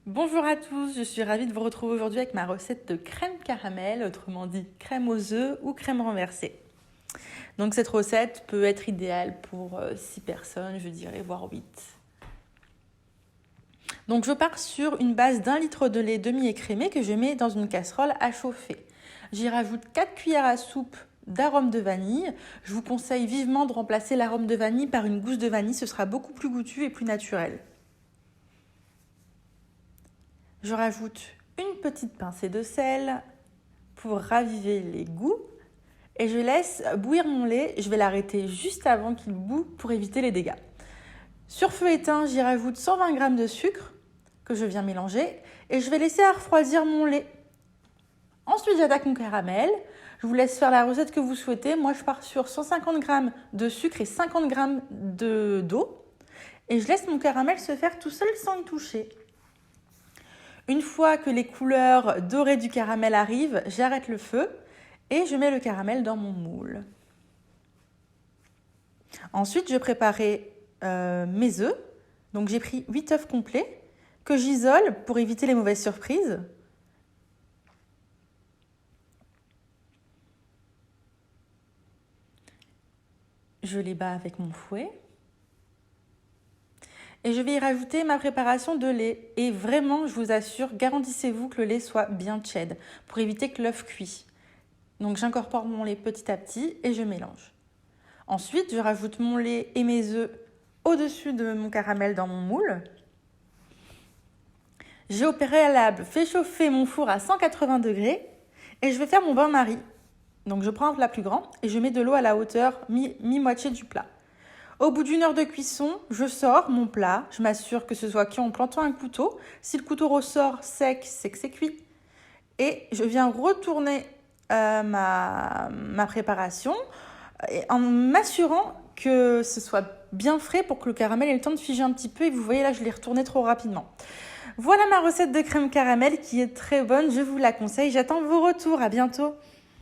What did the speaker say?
Bonjour à tous, je suis ravie de vous retrouver aujourd'hui avec ma recette de crème caramel, autrement dit crème aux œufs ou crème renversée. Donc cette recette peut être idéale pour 6 personnes, je dirais, voire 8. Donc je pars sur une base d'1 litre de lait demi-écrémé que je mets dans une casserole à chauffer. J'y rajoute 4 cuillères à soupe d'arôme de vanille. Je vous conseille vivement de remplacer l'arôme de vanille par une gousse de vanille, ce sera beaucoup plus goûtu et plus naturel. Je rajoute une petite pincée de sel pour raviver les goûts et je laisse bouillir mon lait. Je vais l'arrêter juste avant qu'il bout pour éviter les dégâts. Sur feu éteint, j'y rajoute 120 g de sucre que je viens mélanger et je vais laisser refroidir mon lait. Ensuite, j'attaque mon caramel. Je vous laisse faire la recette que vous souhaitez. Moi, je pars sur 150 g de sucre et 50 g d'eau. Et je laisse mon caramel se faire tout seul sans y toucher. Une fois que les couleurs dorées du caramel arrivent, j'arrête le feu et je mets le caramel dans mon moule. Ensuite, je préparais mes œufs. Donc j'ai pris 8 œufs complets que j'isole pour éviter les mauvaises surprises. Je les bats avec mon fouet. Et je vais y rajouter ma préparation de lait. Et vraiment, je vous assure, garantissez-vous que le lait soit bien tiède pour éviter que l'œuf cuise. Donc j'incorpore mon lait petit à petit et je mélange. Ensuite, je rajoute mon lait et mes œufs au-dessus de mon caramel dans mon moule. J'ai au préalable fait chauffer mon four à 180 degrés et je vais faire mon bain-marie. Donc je prends un plat plus grand et je mets de l'eau à la hauteur mi-moitié du plat. Au bout d'1 heure de cuisson, je sors mon plat. Je m'assure que ce soit cuit en plantant un couteau. Si le couteau ressort sec, c'est que c'est cuit. Et je viens retourner ma préparation en m'assurant que ce soit bien frais pour que le caramel ait le temps de figer un petit peu. Et vous voyez là, je l'ai retourné trop rapidement. Voilà ma recette de crème caramel qui est très bonne. Je vous la conseille. J'attends vos retours. À bientôt.